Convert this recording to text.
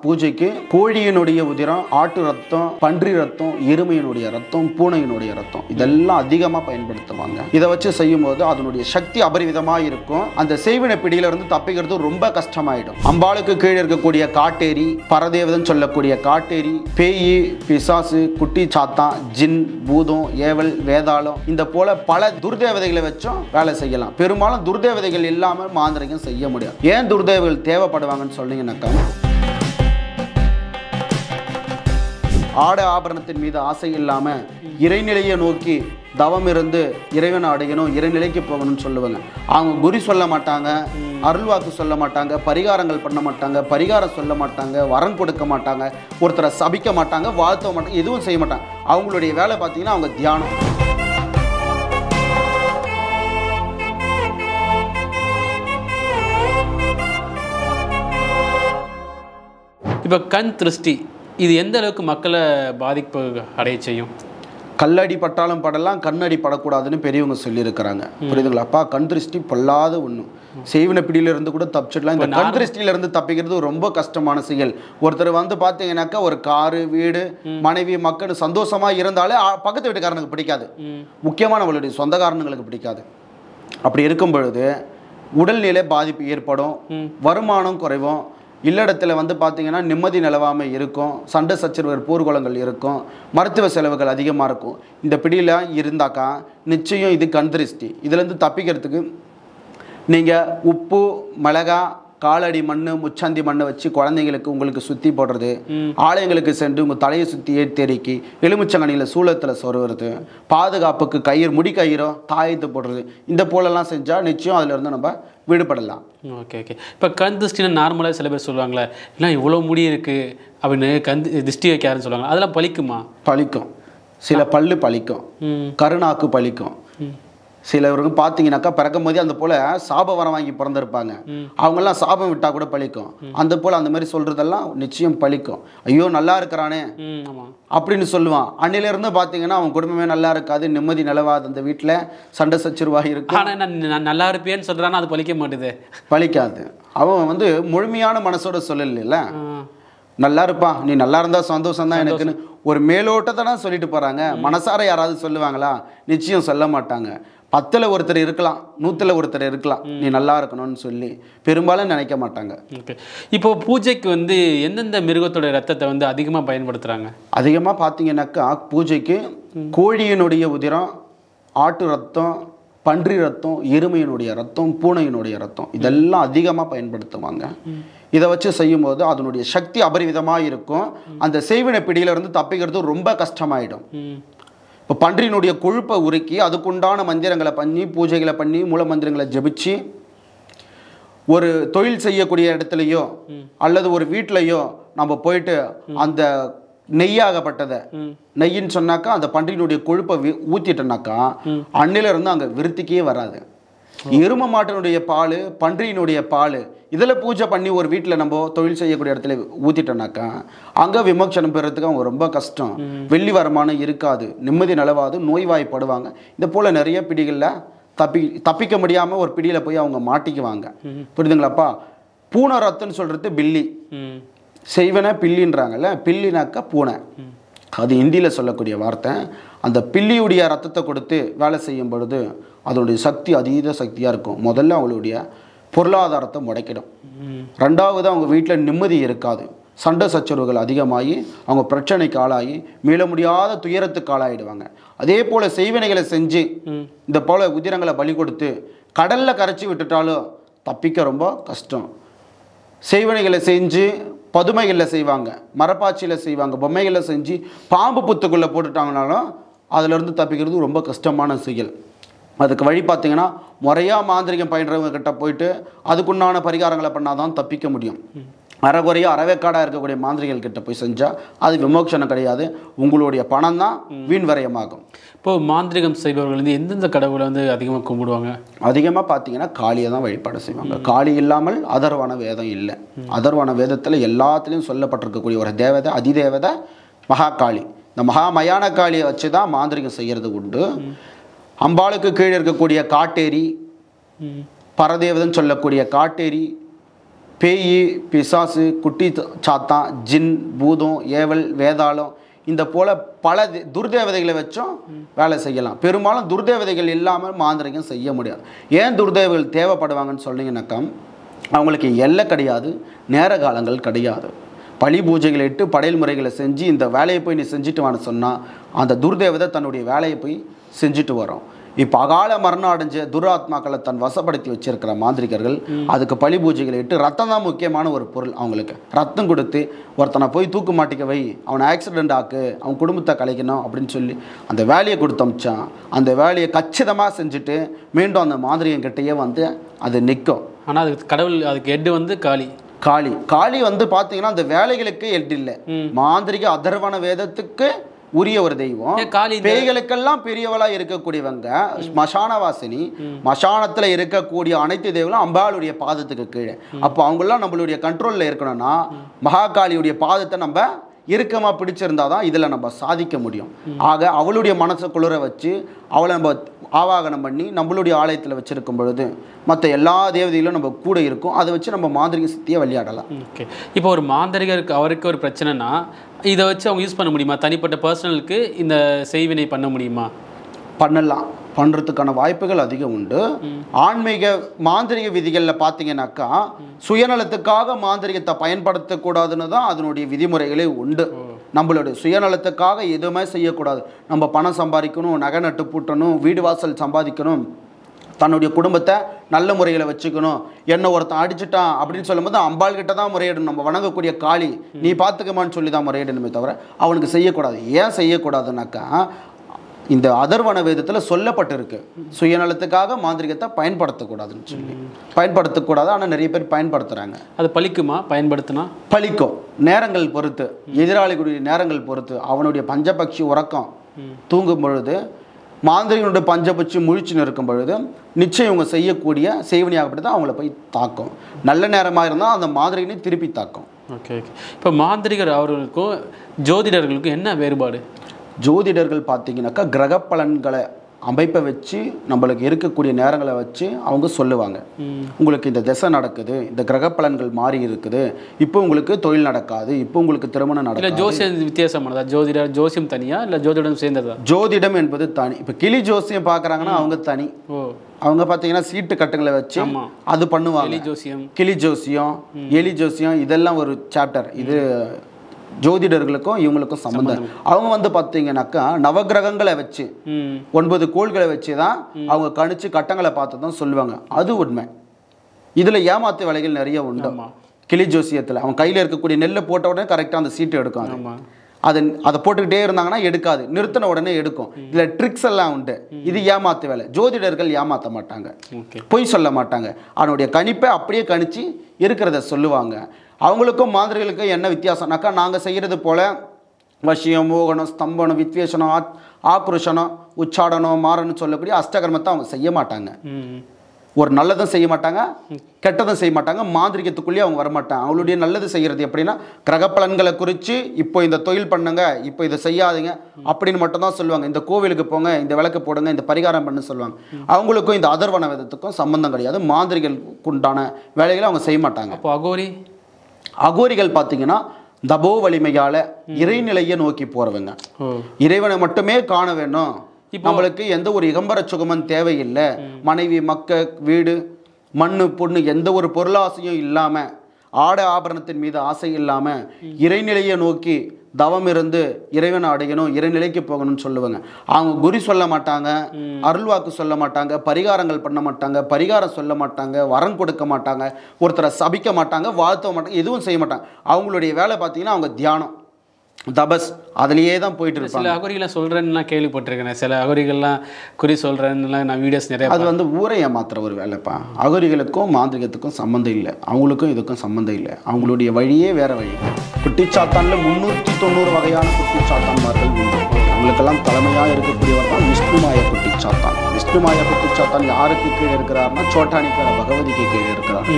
பூஜைக்கு கோழியினுடைய உதிரம், ஆட்டு ரத்தம், பன்றி ரத்தம், எருமையினுடைய ரத்தம், பூனையினுடைய ரத்தம் இதெல்லாம் அதிகமாக பயன்படுத்துவாங்க. இதை வச்சு செய்யும்போது அதனுடைய சக்தி அபரிவிதமாக இருக்கும். அந்த செய்வினை பிடியில இருந்து தப்பிக்கிறது ரொம்ப கஷ்டமாயிடும். அம்பாளுக்கு கீழே இருக்கக்கூடிய காட்டேரி, பரதேவதன் சொல்லக்கூடிய காட்டேரி, பேய், பிசாசு, குட்டி சாத்தான், ஜின், பூதம், ஏவல், வேதாளம் இந்த போல பல துர்தேவதைகளை வச்சும் வேலை செய்யலாம். பெரும்பாலும் துர்தேவதைகள் இல்லாமல் மாந்திரிகம் செய்ய முடியாது. ஏன் துர்தேவதைகள் தேவைப்படுவாங்கன்னு சொன்னீங்கன்னாக்கா, ஆடை ஆபரணத்தின் மீது ஆசை இல்லாமல் இறைநிலையை நோக்கி தவம் இருந்து இறைவனை அடையணும், இறைநிலைக்கு போகணும்னு சொல்லுவாங்க. அவங்க குறி சொல்ல மாட்டாங்க, அருள்வாக்கு சொல்ல மாட்டாங்க, பரிகாரங்கள் பண்ண மாட்டாங்க, பரிகாரம் சொல்ல மாட்டாங்க, வரம் கொடுக்க மாட்டாங்க, ஒருத்தரை சபிக்க மாட்டாங்க, வாழ்த்த மாட்டாங்க, எதுவும் செய்ய மாட்டாங்க. அவங்களுடைய வேலை பார்த்தீங்கன்னா அவங்க தியானம். இப்போ கண் திருஷ்டி இது எந்த அளவுக்கு மக்களை பாதிப்பு அடைய செய்யும்? கல்லடி பட்டாலும் படலாம், கண்ணடி படக்கூடாதுன்னு பெரியவங்க சொல்லியிருக்கிறாங்க. புரியுதுங்களா? அப்பா, கண் திருஷ்டி பொல்லாத ஒன்று. செய்வின பிடியிலிருந்து கூட தப்பிச்சிடலாம். இந்த கண் திருஷ்டியிலிருந்து தப்பிக்கிறது ரொம்ப கஷ்டமான செயல். ஒருத்தர் வந்து பார்த்தீங்கன்னாக்கா ஒரு காரு, வீடு, மனைவி, மக்கள் சந்தோஷமாக இருந்தாலே பக்கத்து வீட்டுக்காரனுக்கு பிடிக்காது, முக்கியமாக நம்மளுடைய சொந்தக்காரனுங்களுக்கு பிடிக்காது. அப்படி இருக்கும் பொழுது உடல்நிலை பாதிப்பு ஏற்படும், வருமானம் குறைவும், இல்லடத்தில் வந்து பார்த்தீங்கன்னா நிம்மதி நிலவாமல் இருக்கும், சண்டை சச்சரவு போர்க்குளங்கள் இருக்கும், மருத்துவ செலவுகள் அதிகமாக இருக்கும். இந்த பிடியில் இருந்தாக்கா நிச்சயம் இது கண் திருஷ்டி. இதுலேருந்து தப்பிக்கிறதுக்கு நீங்கள் உப்பு, மிளகா, காலடி மண், முச்சந்தி மண்ணை வச்சு குழந்தைங்களுக்கு உங்களுக்கு சுற்றி போடுறது, ஆலயங்களுக்கு சென்று உங்கள் தலையை சுற்றி ஏற்றறிக்கி, எலுமிச்சங்கனியில் சூளத்தில் சொருவது, பாதுகாப்புக்கு கயிறு, முடி கயிறோ தாயத்து போடுறது, இந்த போலெல்லாம் செஞ்சால் நிச்சயம் அதிலிருந்து நம்ம விடுபடலாம். Okay okay. இப்போ கண் திருஷ்டின்னு நார்மலாக சில பேர் சொல்லுவாங்களே, இல்லை இவ்வளோ முடி இருக்குது அப்படின்னு கண் திருஷ்டி வைக்காருன்னு சொல்லுவாங்க, அதெல்லாம் பழிக்குமா? பழிக்கும். சில பல்லு பழிக்கும், கருணாக்கு பழிக்கும். சிலவருக்கு பார்த்தீங்கன்னாக்கா பிறக்கும் போதே அந்த போல் சாப வரம் வாங்கி பிறந்திருப்பாங்க, அவங்கெல்லாம் சாபம் விட்டால் கூட பழிக்கும். அந்த போல் அந்த மாதிரி சொல்கிறதெல்லாம் நிச்சயம் பழிக்கும். ஐயோ நல்லா இருக்கிறானே அப்படின்னு சொல்லுவான். அன்னிலிருந்து பார்த்தீங்கன்னா அவன் குடும்பமே நல்லா இருக்காது, நிம்மதி நிலவாது, அந்த வீட்டில் சண்டை சச்சரவாக இருக்கும். ஆனால் நான் நல்லா இருப்பேன்னு சொல்கிறான்னா அது பழிக்க மாட்டேது, பழிக்காது. அவன் வந்து முழுமையான மனசோட சொல்லல, நல்லா இருப்பான், நீ நல்லா இருந்தால் சந்தோஷம் தான் எனக்குன்னு ஒரு மேலோட்டத்தை தான் சொல்லிட்டு போகிறாங்க. மனசார யாராவது சொல்லுவாங்களா? நிச்சயம் சொல்ல மாட்டாங்க. 10ல் ஒருத்தர் இருக்கலாம், 100ல் ஒருத்தர் இருக்கலாம், நீ நல்லா இருக்கணும்னு சொல்லி பெரும்பாலும் நினைக்க மாட்டாங்க. ஓகே. இப்போ பூஜைக்கு வந்து எந்தெந்த மிருகத்தோட ரத்தத்தை வந்து அதிகமாக பயன்படுத்துகிறாங்க? அதிகமாக பார்த்தீங்கன்னாக்கா பூஜைக்கு கோழியினுடைய உதிரம், ஆட்டு ரத்தம், பன்றி ரத்தம், எருமையினுடைய ரத்தம், பூனையினுடைய ரத்தம் இதெல்லாம் அதிகமாக பயன்படுத்துவாங்க. இதை வச்சு செய்யும்போது அதனுடைய சக்தி அபரிவிதமாக இருக்கும். அந்த செய்வினை பிடியிலிருந்து தப்பிக்கிறது ரொம்ப கஷ்டமாயிடும். இப்போ பன்றியினுடைய கொழுப்பை உருக்கி அதுக்குண்டான மந்திரங்களை பண்ணி, பூஜைகளை பண்ணி, மூல மந்திரங்களை ஜபிச்சு, ஒரு தொழில் செய்யக்கூடிய இடத்துலையோ அல்லது ஒரு வீட்டிலையோ நம்ம போயிட்டு அந்த நெய்யாகப்பட்டதை, நெய்யின்னு சொன்னாக்கா அந்த பன்றியினுடைய கொழுப்பை ஊற்றிட்டோன்னாக்கா அன்னிலிருந்து அங்கே விருத்திக்கே வராது. எரும மாட்டினுடைய பால், பன்றியினுடைய பால் இதில் பூஜை பண்ணி ஒரு வீட்டில் நம்ம தொழில் செய்யக்கூடிய இடத்துல ஊற்றிட்டோன்னாக்கா அங்கே விமோச்சனம் பெறத்துக்கு அவங்க ரொம்ப கஷ்டம். வெள்ளி வருமானம் இருக்காது, நிம்மதி நிலவாது, நோய்வாய்ப்படுவாங்க. இந்த போல் நிறைய பிடிகளில் தப்பிக்க முடியாமல் ஒரு பிடியில் போய் அவங்க மாட்டிக்குவாங்க. புரியுதுங்களாப்பா? பூனை ரத்தம்னு சொல்கிறது பில்லி, செய்வன பில்லின்றாங்கல்ல, பில்லினாக்கா பூனை, அது ஹிந்தியில் சொல்லக்கூடிய வார்த்தை. அந்த பில்லியுடைய ரத்தத்தை கொடுத்து வேலை செய்யும் பொழுது அதனுடைய சக்தி அதீத சக்தியாக இருக்கும். முதல்ல அவங்களுடைய பொருளாதாரத்தை முடக்கிடும். ரெண்டாவது அவங்க வீட்டில் நிம்மதி இருக்காது, சண்டை சச்சரவுகள் அதிகமாகி அவங்க பிரச்சனைக்கு ஆளாகி மீள முடியாத துயரத்துக்கு ஆளாயிடுவாங்க. அதே போல் செய்வினைகளை செஞ்சு இந்த போல் உதிரங்களை பலி கொடுத்து கடலில் கரைச்சி விட்டுட்டாலும் தப்பிக்க ரொம்ப கஷ்டம். செய்வினைகளை செஞ்சு பதுமைகளில் செய்வாங்க, மரப்பாச்சியில் செய்வாங்க, பொம்மைகளில் செஞ்சு பாம்பு புத்துக்குள்ளே போட்டுட்டாங்கனாலும் அதிலிருந்து தப்பிக்கிறது ரொம்ப கஷ்டமான செயல். அதுக்கு வழி பார்த்தீங்கன்னா முறையாக மாந்திரிகம் பயின்றவங்க கிட்ட போயிட்டு அதுக்குண்டான பரிகாரங்களை பண்ணால் தான் தப்பிக்க முடியும். அறகுறையாக அறவேக்காடாக இருக்கக்கூடிய மாந்திரிகள் கிட்ட போய் செஞ்சால் அது விமோச்சனம் கிடையாது, உங்களுடைய பணம் தான் வீண் விரயமாகும். இப்போது மாந்திரிகம் செய்பவர்கள் வந்து எந்தெந்த கடவுளை வந்து அதிகமாக கும்பிடுவாங்க? அதிகமாக பார்த்தீங்கன்னா காளியை தான் வழிபாடு செய்வாங்க. காளி இல்லாமல் அதர்வன வேதம் இல்லை. அதர்வன வேதத்தில் எல்லாத்துலேயும் சொல்லப்பட்டிருக்கக்கூடிய ஒரு தேவதை, அதிதேவதை மகாகாளி. இந்த மகாமயான காளியை வச்சு தான் மாந்திரிகம் செய்கிறது உண்டு. அம்பாளுக்கு கீழே இருக்கக்கூடிய காட்டேரி, பரதேவதன் சொல்லக்கூடிய காட்டேரி, பேய், பிசாசு, குட்டி சாத்தான், ஜின், பூதம், ஏவல், வேதாளம் இந்த போல் பல துர்தேவதைகளை வச்சும் வேலை செய்யலாம். பெரும்பாலும் துர்தேவதைகள் இல்லாமல் மாந்திரிகம் செய்ய முடியாது. ஏன் துர்தேவதைகள் தேவைப்படுவாங்கன்னு சொன்னீங்கன்னாக்கா, அவங்களுக்கு எல்லை கிடையாது, நேர காலங்கள் கிடையாது. பழி பூஜைகளை இட்டு படையல் முறைகளை செஞ்சு இந்த வேலையை போய் நீ செஞ்சுட்டு வான்னு சொன்னால் அந்த துர்தேவதை தன்னுடைய வேலையை போய் செஞ்சுட்டு வரும். இப்போ அகால மரணம் அடைஞ்ச துராத்மாக்களை தன் வசப்படுத்தி வச்சிருக்கிற மாந்திரிகர்கள் அதுக்கு பழி பூஜைகளை இட்டு ரத்தம் தான் முக்கியமான ஒரு பொருள். அவங்களுக்கு ரத்தம் கொடுத்து ஒருத்தனை போய் தூக்கு மாட்டிக்க வை, அவனை ஆக்சிடென்ட் ஆக்கு, அவன் குடும்பத்தை கலைக்கணும் அப்படின்னு சொல்லி அந்த வேலையை கொடுத்து அமிச்சான். அந்த வேலையை கச்சிதமாக செஞ்சுட்டு மீண்டும் அந்த மாந்திரிகங்கிட்டேயே வந்து அது நிற்கும். ஆனால் அதுக்கு கடவுள் அதுக்கு ஹெட் வந்து காளி வந்து பார்த்தீங்கன்னா அந்த வேலைகளுக்கு ஹெட் இல்லை. மாந்திரிக அதர்வன வேதத்துக்கு உரிய ஒரு தெய்வம். பேய்களுக்கெல்லாம் பெரியவளா இருக்கக்கூடியவங்க மசானவாசினி. மசானத்துல இருக்கக்கூடிய அனைத்து தெய்வங்களும் அம்பாளுடைய பாதத்துக்கு கீழே. அப்போ அவங்கெல்லாம் நம்மளுடைய கண்ட்ரோல்ல இருக்கணும்னா மகாகாளியுடைய பாதத்தை நம்ம இறுக்கமா பிடிச்சிருந்தாதான் இதுல நம்ம சாதிக்க முடியும். ஆக அவளுடைய மனசை குளிர வச்சு அவளை நம்ம ஆவாகனம் பண்ணி நம்மளுடைய ஆலயத்தில் வச்சிருக்கும் பொழுது மற்ற எல்லா தேவதைகளும் நம்ம கூட இருக்கும். அதை வச்சு நம்ம மாந்திரிக சக்தியை விளையாடலாம். ஓகே, இப்போ ஒரு மாந்திரிகருக்கு அவருக்கு ஒரு பிரச்சனைனா இதை வச்சு அவங்க யூஸ் பண்ண முடியுமா? தனிப்பட்ட பர்சனலுக்கு இந்த செய்வினை பண்ண முடியுமா? பண்ணலாம், பண்ணுறதுக்கான வாய்ப்புகள் அதிகம் உண்டு. ஆன்மீக மாந்திரிக விதிகளில் பார்த்தீங்கன்னாக்கா சுயநலத்துக்காக மாந்திரிகத்தை பயன்படுத்தக்கூடாதுன்னு தான் அதனுடைய விதிமுறைகளே உண்டு. நம்மளுடைய சுயநலத்துக்காக எதுவுமே செய்யக்கூடாது. நம்ம பணம் சம்பாதிக்கணும், நகை நட்டு பூட்டணும், வீடு வாசல் சம்பாதிக்கணும், தன்னுடைய குடும்பத்தை நல்ல முறையில் வச்சுக்கணும். என்ன ஒருத்தன் அடிச்சுட்டான் அப்படின்னு சொல்லும்போது அம்பாள் கிட்ட தான் முறையிடணும். நம்ம வணங்கக்கூடிய காளி நீ பார்த்துக்கமான்னு சொல்லி தான் முறையிடணுமே தவிர அவனுக்கு செய்யக்கூடாது. ஏன் செய்யக்கூடாதுனாக்கா இந்த அதர்வன வேதத்தில் சொல்லப்பட்டிருக்கு சுயநலத்துக்காக மாந்திரிகத்தை பயன்படுத்தக்கூடாதுன்னு சொல்லி. பயன்படுத்தக்கூடாது, ஆனால் நிறைய பேர் பயன்படுத்துகிறாங்க. அது பலிக்குமா? பயன்படுத்தினா பலிக்கும். நேரங்கள் பொறுத்து, எதிராளிகளுடைய நேரங்கள் பொறுத்து. அவனுடைய பஞ்சபட்சி உறக்கம் தூங்கும் பொழுது மாந்திரிகனுடைய பஞ்சபட்சி முழிச்சுன்னு இருக்கும் பொழுது நிச்சயம் இவங்க செய்யக்கூடிய செய்வனியாகப்பட்டு தான் அவங்கள போய் தாக்கும். நல்ல நேரமாக இருந்தால் அந்த மாந்திரிகனை திருப்பி தாக்கும். Okay okay. இப்போ மாந்திரிகர் அவர்களுக்கும் ஜோதிடர்களுக்கும் என்ன வேறுபாடு? ஜோதிடர்கள் பார்த்தீங்கன்னாக்கா கிரக பலன்களை அமைப்பை வச்சு நம்மளுக்கு இருக்கக்கூடிய நேரங்களை வச்சு அவங்க சொல்லுவாங்க. உங்களுக்கு இந்த திசை நடக்குது, இந்த கிரக பலன்கள் மாறி இருக்குது, இப்போ உங்களுக்கு தொழில் நடக்காது, இப்போ உங்களுக்கு திருமணம் நடக்காது. ஜோசியம் வித்தியாசமானதா? ஜோசியம் தனியா இல்லை ஜோதிடம் சேர்ந்ததா? ஜோதிடம் என்பது தனி. இப்போ கிளி ஜோசியம் பார்க்குறாங்கன்னா அவங்க தனி. அவங்க பார்த்தீங்கன்னா சீட்டு கட்டுங்களை வச்சு அது பண்ணுவாங்க. கிளி ஜோசியம், எலி ஜோசியம் இதெல்லாம் ஒரு சாப்டர். இது ஜோதிடர்களுக்கும் இவங்களுக்கும் சம்பந்தம். அவங்க வந்து பார்த்தீங்கன்னாக்கா நவகிரகங்களை வச்சு 9 கோள்களை வச்சு தான் அவங்க கணிச்சு கட்டங்களை பார்த்து தான் சொல்லுவாங்க. அது உண்மை. இதில் ஏமாத்து வேலைகள் நிறைய உண்டு. கிளி ஜோசியத்தில் அவன் கையில் இருக்கக்கூடிய நெல்லை போட்ட உடனே கரெக்டாக அந்த சீட்டு எடுக்கும். அதை போட்டுக்கிட்டே இருந்தாங்கன்னா எடுக்காது, நிறுத்தின உடனே எடுக்கும். இதில் ட்ரிக்ஸ் எல்லாம் உண்டு. இது ஏமாத்து வேலை. ஜோதிடர்கள் ஏமாற்ற மாட்டாங்க, பொய் சொல்ல மாட்டாங்க. அவனுடைய கணிப்பை அப்படியே கணிச்சு இருக்கிறத சொல்லுவாங்க. அவங்களுக்கும் மாந்திரிகளுக்கும் என்ன வித்தியாசம்னாக்கா நாங்கள் செய்கிறது போல் வசியம், மோகனம், ஸ்தம்பனம், வித்வேஷனம், ஆக்ரோஷனம், உச்சாடனம், மாறணும் சொல்லக்கூடிய அஷ்டகர்மத்தை அவங்க செய்ய மாட்டாங்க. ஒரு நல்லதும் செய்ய மாட்டாங்க, கெட்டதும் செய்ய மாட்டாங்க. மாந்திரிகத்துக்குள்ளேயே அவங்க வரமாட்டாங்க. அவங்களுடைய நல்லது செய்கிறது எப்படின்னா கிரகப்பலன்களை குறித்து இப்போ இந்த தொழில் பண்ணுங்க, இப்போ இதை செய்யாதீங்க அப்படின்னு மட்டும்தான் சொல்லுவாங்க. இந்த கோவிலுக்கு போங்க, இந்த விளக்கு போடுங்க, இந்த பரிகாரம் பண்ணு சொல்லுவாங்க. அவங்களுக்கும் இந்த அதர்வன வேதத்துக்கும் சம்பந்தம் கிடையாது. மாந்திரிகளுக்கு உண்டான வேலைகளை அவங்க செய்ய மாட்டாங்க. அப்போ அகோரிகள் பார்த்தீங்கன்னா தபோ வலிமையால இறைநிலையை நோக்கி போறவங்க. இறைவனை மட்டுமே காண வேணும், நம்மளுக்கு எந்த ஒரு இகம்பர சுகமும் தேவையில்லை. மனைவி, மக்க, வீடு, மண்ணு, பொண்ணு எந்த ஒரு பொருளாசையும் இல்லாமல், ஆட ஆபரணத்தின் மீது ஆசை இல்லாமல் இறைநிலையை நோக்கி தவம் இருந்து இறைவனை அடையணும், இறைநிலைக்கு போகணும்னு சொல்லுவாங்க. அவங்க குறி சொல்ல மாட்டாங்க, அருள்வாக்கு சொல்ல மாட்டாங்க, பரிகாரங்கள் பண்ண மாட்டாங்க, பரிகாரம் சொல்ல மாட்டாங்க, வரம் கொடுக்க மாட்டாங்க, ஒருத்தரை சபிக்க மாட்டாங்க, வாழ்த்த மாட்டாங்க, எதுவும் செய்ய மாட்டாங்க. அவங்களுடைய வேலை பார்த்தீங்கன்னா அவங்க தியானம், தபஸ், அதுலேயே தான் போயிட்டு இருப்பாங்க. சில அகோரிகள்லாம் சொல்கிறேன்னு நான் கேள்விப்பட்டிருக்கேன். சில அகோரிகள்லாம் குறி சொல்கிறேன்னுலாம் நான் வீடியோஸ் நிறைய. அது வந்து ஊரை ஏமாத்துற ஒரு வேலைப்பா. அகோரிகளுக்கும் மாந்திரிகத்துக்கும் சம்மந்தம் இல்லை, அவங்களுக்கும் இதுக்கும் சம்மந்தம் இல்லை. அவங்களுடைய வழியே வேற வழி. குட்டிச்சாத்தானில் 390 வகையான குட்டிச்சாத்தான்மார்கள் உண்டு. அவங்களுக்கெல்லாம் தலைமையாக இருக்கக்கூடியவர் தான் விஷ்ணுமாய குட்டிச்சாத்தான். விஷ்ணுமாய குட்டிச்சாத்தான் யாருக்கு கீழே இருக்கிறாருன்னா சோட்டானிக்கார பகவதிக்கு கீழே இருக்கிறார்.